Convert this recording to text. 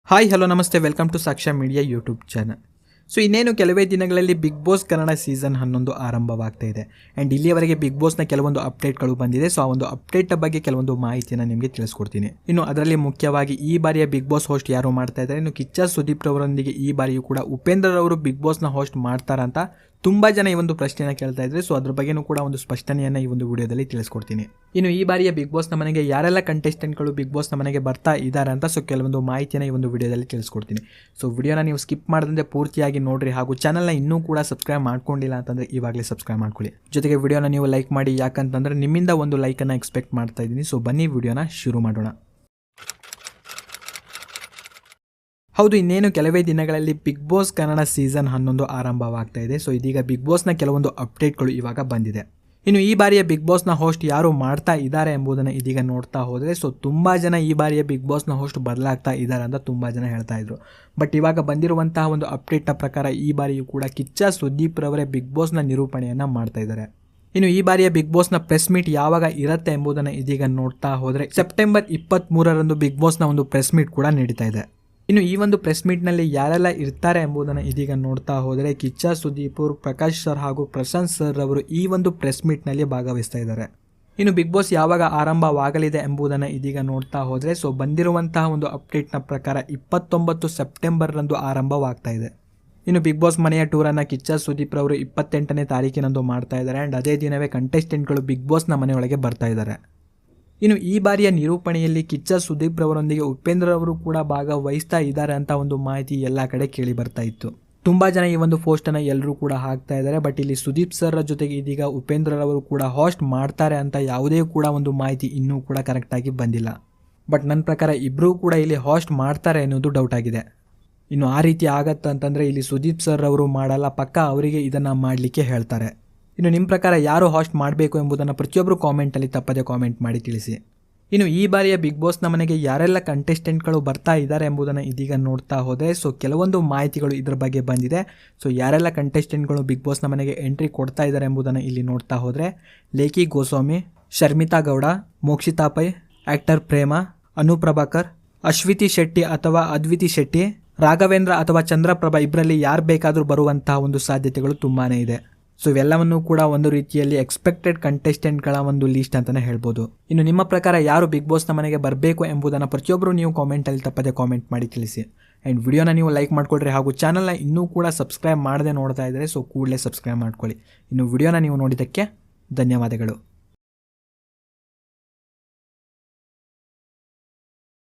Hi hello ನಮಸ್ತೆ, welcome to ಸಾಕ್ಷ್ಯ media YouTube channel. So ಇನ್ನೇನು ಕೆಲವೇ ದಿನಗಳಲ್ಲಿ ಬಿಗ್ ಬಾಸ್ ಕನ್ನಡ ಸೀಸನ್ 11 ಆರಂಭವಾಗ್ತಾ ಇದೆ. ಆ್ಯಂಡ್ ಇಲ್ಲಿಯವರೆಗೆ ಬಿಗ್ ಬಾಸ್ನ ಕೆಲವೊಂದು ಅಪ್ಡೇಟ್ಗಳು ಬಂದಿದೆ. ಸೊ ಆ ಒಂದು ಅಪ್ಡೇಟ್ ಬಗ್ಗೆ ಕೆಲವೊಂದು ಮಾಹಿತಿಯನ್ನು ನಿಮಗೆ ತಿಳಿಸ್ಕೊಡ್ತೀನಿ. ಇನ್ನು ಅದರಲ್ಲಿ ಮುಖ್ಯವಾಗಿ ಈ ಬಾರಿಯ ಬಿಗ್ ಬಾಸ್ ಹೋಸ್ಟ್ ಯಾರು ಮಾಡ್ತಾ ಇದ್ದಾರೆ, ಇನ್ನು ಕಿಚ್ಚ ಸುದೀಪ್ ರವರೊಂದಿಗೆ ಈ ಬಾರಿಯೂ ಕೂಡ ಉಪೇಂದ್ರ ರವರು ಬಿಗ್ ಬಾಸ್ನ ಹೋಸ್ಟ್ ಮಾಡ್ತಾರಂತ ತುಂಬ ಜನ ಈ ಒಂದು ಪ್ರಶ್ನೆಯನ್ನು ಕೇಳ್ತಾ ಇದ್ದಾರೆ. ಸೊ ಅದ್ರ ಬಗ್ಗೆನೂ ಕೂಡ ಒಂದು ಸ್ಪಷ್ಟನೆಯನ್ನು ಈ ಒಂದು ವಿಡಿಯೋದಲ್ಲಿ ತಿಳಿಸ್ಕೊಡ್ತೀನಿ. ಇನ್ನು ಈ ಬಾರಿಯ ಬಿಗ್ ಬಾಸ್ನ ಮನೆಗೆ ಯಾರೆಲ್ಲ ಕಂಟೆಸ್ಟೆಂಟ್ಗಳು ಬಿಗ್ ಬಾಸ್ನ ಮನೆಗೆ ಬರ್ತಾ ಇದ್ದಾರೆ ಅಂತ ಸೊ ಕೆಲವೊಂದು ಮಾಹಿತಿಯನ್ನು ಈ ಒಂದು ವಿಡಿಯೋದಲ್ಲಿ ತಿಳಿಸ್ಕೊಡ್ತೀನಿ. ಸೊ ವಿಡಿಯೋನ ನೀವು ಸ್ಕಿಪ್ ಮಾಡದಂತೆ ಪೂರ್ತಿಯಾಗಿ ನೋಡ್ರಿ, ಹಾಗೂ ಚಾನಲ್ನ ಇನ್ನೂ ಕೂಡ ಸಬ್ಸ್ಕ್ರೈಬ್ ಮಾಡ್ಕೊಂಡಿಲ್ಲ ಅಂತಂದರೆ ಇವಾಗಲೇ ಸಬ್ಸ್ಕ್ರೈಬ್ ಮಾಡ್ಕೊಳ್ಳಿ. ಜೊತೆಗೆ ವಿಡಿಯೋನ ನೀವು ಲೈಕ್ ಮಾಡಿ, ಯಾಕಂತಂದರೆ ನಿಮ್ಮಿಂದ ಒಂದು ಲೈಕನ್ನು ಎಕ್ಸ್ಪೆಕ್ಟ್ ಮಾಡ್ತಾ ಇದ್ದೀನಿ. ಸೊ ಬನ್ನಿ ವಿಡಿಯೋನ ಶುರು ಮಾಡೋಣ. ಹೌದು, ಇನ್ನೇನು ಕೆಲವೇ ದಿನಗಳಲ್ಲಿ ಬಿಗ್ ಬಾಸ್ ಕನ್ನಡ ಸೀಸನ್ 11 ಆರಂಭವಾಗ್ತಾ ಇದೆ. ಸೊ ಇದೀಗ ಬಿಗ್ ಬಾಸ್ನ ಕೆಲವೊಂದು ಅಪ್ಡೇಟ್ಗಳು ಇವಾಗ ಬಂದಿದೆ. ಇನ್ನು ಈ ಬಾರಿಯ ಬಿಗ್ ಬಾಸ್ನ ಹೋಸ್ಟ್ ಯಾರು ಮಾಡ್ತಾ ಇದ್ದಾರೆ ಎಂಬುದನ್ನು ಇದೀಗ ನೋಡ್ತಾ ಹೋದರೆ ಸೊ ತುಂಬ ಜನ ಈ ಬಾರಿಯ ಬಿಗ್ ಬಾಸ್ನ ಹೋಸ್ಟ್ ಬದಲಾಗ್ತಾ ಇದ್ದಾರೆ ಅಂತ ತುಂಬ ಜನ ಹೇಳ್ತಾ ಇದ್ರು. ಬಟ್ ಇವಾಗ ಬಂದಿರುವಂತಹ ಒಂದು ಅಪ್ಡೇಟ್ನ ಪ್ರಕಾರ ಈ ಬಾರಿಯೂ ಕೂಡ ಕಿಚ್ಚ ಸುದೀಪ್ ರವರೇ ಬಿಗ್ ಬಾಸ್ನ ನಿರೂಪಣೆಯನ್ನು ಮಾಡ್ತಾ ಇದ್ದಾರೆ. ಇನ್ನು ಈ ಬಾರಿಯ ಬಿಗ್ ಬಾಸ್ನ ಪ್ರೆಸ್ ಮೀಟ್ ಯಾವಾಗ ಇರುತ್ತೆ ಎಂಬುದನ್ನು ಇದೀಗ ನೋಡ್ತಾ ಹೋದರೆ ಸೆಪ್ಟೆಂಬರ್ 23ರಂದು ಬಿಗ್ ಬಾಸ್ನ ಒಂದು ಪ್ರೆಸ್ ಮೀಟ್ ಕೂಡ ನಡೀತಾ ಇದೆ. ಇನ್ನು ಈ ಒಂದು ಪ್ರೆಸ್ ಮೀಟ್ನಲ್ಲಿ ಯಾರೆಲ್ಲ ಇರ್ತಾರೆ ಎಂಬುದನ್ನು ಇದೀಗ ನೋಡ್ತಾ ಹೋದರೆ ಕಿಚ್ಚ ಸುದೀಪ್, ಪ್ರಕಾಶ್ ಸರ್ ಹಾಗೂ ಪ್ರಶಾಂತ್ ಸರ್ ಅವರು ಈ ಒಂದು ಪ್ರೆಸ್ ಮೀಟ್ನಲ್ಲಿ ಭಾಗವಹಿಸ್ತಾ ಇದ್ದಾರೆ. ಇನ್ನು ಬಿಗ್ ಬಾಸ್ ಯಾವಾಗ ಆರಂಭವಾಗಲಿದೆ ಎಂಬುದನ್ನು ಇದೀಗ ನೋಡ್ತಾ ಹೋದರೆ ಸೊ ಬಂದಿರುವಂತಹ ಒಂದು ಅಪ್ಡೇಟ್ನ ಪ್ರಕಾರ 29 ಸೆಪ್ಟೆಂಬರ್ರಂದು ಆರಂಭವಾಗ್ತಾ ಇದೆ. ಇನ್ನು ಬಿಗ್ ಬಾಸ್ ಮನೆಯ ಟೂರನ್ನು ಕಿಚ್ಚ ಸುದೀಪ್ ರವರು 28ನೇ ತಾರೀಕಿನಂದು ಮಾಡ್ತಾ ಇದ್ದಾರೆ. ಆ್ಯಂಡ್ ಅದೇ ದಿನವೇ ಕಂಟೆಸ್ಟೆಂಟ್ಗಳು ಬಿಗ್ ಬಾಸ್ನ ಮನೆಯೊಳಗೆ ಬರ್ತಾ ಇದ್ದಾರೆ. ಇನ್ನು ಈ ಬಾರಿಯ ನಿರೂಪಣೆಯಲ್ಲಿ ಕಿಚ್ಚ ಸುದೀಪ್ ರವರೊಂದಿಗೆ ಉಪೇಂದ್ರ ಅವರು ಕೂಡ ಭಾಗವಹಿಸ್ತಾ ಇದ್ದಾರೆ ಅಂತ ಒಂದು ಮಾಹಿತಿ ಎಲ್ಲ ಕಡೆ ಕೇಳಿ ಬರ್ತಾ ಇತ್ತು. ತುಂಬ ಜನ ಈ ಒಂದು ಪೋಸ್ಟನ್ನು ಎಲ್ಲರೂ ಕೂಡ ಹಾಕ್ತಾ ಇದ್ದಾರೆ. ಬಟ್ ಇಲ್ಲಿ ಸುದೀಪ್ ಸರ್ ಜೊತೆಗೆ ಇದೀಗ ಉಪೇಂದ್ರ ರವರು ಕೂಡ ಹೋಸ್ಟ್ ಮಾಡ್ತಾರೆ ಅಂತ ಯಾವುದೇ ಕೂಡ ಒಂದು ಮಾಹಿತಿ ಇನ್ನೂ ಕೂಡ ಕರೆಕ್ಟಾಗಿ ಬಂದಿಲ್ಲ. ಬಟ್ ನನ್ನ ಪ್ರಕಾರ ಇಬ್ಬರೂ ಕೂಡ ಇಲ್ಲಿ ಹೋಸ್ಟ್ ಮಾಡ್ತಾರೆ ಅನ್ನೋದು ಡೌಟ್ ಆಗಿದೆ. ಇನ್ನು ಆ ರೀತಿ ಆಗತ್ತಂತಂದರೆ ಇಲ್ಲಿ ಸುದೀಪ್ ಸರ್ ಅವರು ಮಾಡಲ್ಲ, ಪಕ್ಕ ಅವರಿಗೆ ಇದನ್ನು ಮಾಡಲಿಕ್ಕೆ ಹೇಳ್ತಾರೆ. ಇನ್ನು ನಿಮ್ಮ ಪ್ರಕಾರ ಯಾರು ಹೋಸ್ಟ್ ಮಾಡಬೇಕು ಎಂಬುದನ್ನು ಪ್ರತಿಯೊಬ್ಬರು ಕಾಮೆಂಟಲ್ಲಿ ತಪ್ಪದೆ ಕಾಮೆಂಟ್ ಮಾಡಿ ತಿಳಿಸಿ. ಇನ್ನು ಈ ಬಾರಿಯ ಬಿಗ್ ಬಾಸ್ನ ಮನೆಗೆ ಯಾರೆಲ್ಲ ಕಂಟೆಸ್ಟೆಂಟ್ಗಳು ಬರ್ತಾ ಇದ್ದಾರೆ ಎಂಬುದನ್ನು ಇದೀಗ ನೋಡ್ತಾ ಹೋದರೆ ಸೊ ಕೆಲವೊಂದು ಮಾಹಿತಿಗಳು ಇದರ ಬಗ್ಗೆ ಬಂದಿದೆ. ಸೊ ಯಾರೆಲ್ಲ ಕಂಟೆಸ್ಟೆಂಟ್ಗಳು ಬಿಗ್ ಬಾಸ್ನ ಮನೆಗೆ ಎಂಟ್ರಿ ಕೊಡ್ತಾ ಇದ್ದಾರೆ ಎಂಬುದನ್ನು ಇಲ್ಲಿ ನೋಡ್ತಾ ಹೋದರೆ ಲೇಖಿ ಗೋಸ್ವಾಮಿ, ಶರ್ಮಿತಾ ಗೌಡ, ಮೋಕ್ಷಿತಾ ಪೈ, ಆ್ಯಕ್ಟರ್ ಪ್ರೇಮ, ಅನು ಪ್ರಭಾಕರ್, ಅಶ್ವಿತಿ ಶೆಟ್ಟಿ ಅಥವಾ ಅದ್ವಿತಿ ಶೆಟ್ಟಿ, ರಾಘವೇಂದ್ರ ಅಥವಾ ಚಂದ್ರಪ್ರಭಾ ಇಬ್ಬರಲ್ಲಿ ಯಾರು ಬೇಕಾದರೂ ಬರುವಂತಹ ಒಂದು ಸಾಧ್ಯತೆಗಳು ತುಂಬಾ ಇದೆ. ಸೊ ಇವೆಲ್ಲವನ್ನೂ ಕೂಡ ಒಂದು ರೀತಿಯಲ್ಲಿ ಎಕ್ಸ್ಪೆಕ್ಟೆಡ್ ಕಂಟೆಸ್ಟೆಂಟ್ಗಳ ಒಂದು ಲೀಸ್ಟ್ ಅಂತಲೇ ಹೇಳ್ಬೋದು. ಇನ್ನು ನಿಮ್ಮ ಪ್ರಕಾರ ಯಾರು ಬಿಗ್ ಬಾಸ್ನ ಮನೆಗೆ ಬರಬೇಕು ಎಂಬುದನ್ನು ಪ್ರತಿಯೊಬ್ಬರು ನೀವು ಕಾಮೆಂಟಲ್ಲಿ ತಪ್ಪದೆ ಕಾಮೆಂಟ್ ಮಾಡಿ ತಿಳಿಸಿ. ಆ್ಯಂಡ್ ವಿಡಿಯೋನ ನೀವು ಲೈಕ್ ಮಾಡ್ಕೊಳ್ರಿ, ಹಾಗೂ ಚಾನಲ್ನ ಇನ್ನೂ ಕೂಡ ಸಬ್ಸ್ಕ್ರೈಬ್ ಮಾಡದೆ ನೋಡ್ತಾ ಇದ್ದರೆ ಸೊ ಕೂಡಲೇ ಸಬ್ಸ್ಕ್ರೈಬ್ ಮಾಡ್ಕೊಳ್ಳಿ. ಇನ್ನು ವಿಡಿಯೋನ ನೀವು ನೋಡಿದ್ದಕ್ಕೆ ಧನ್ಯವಾದಗಳು.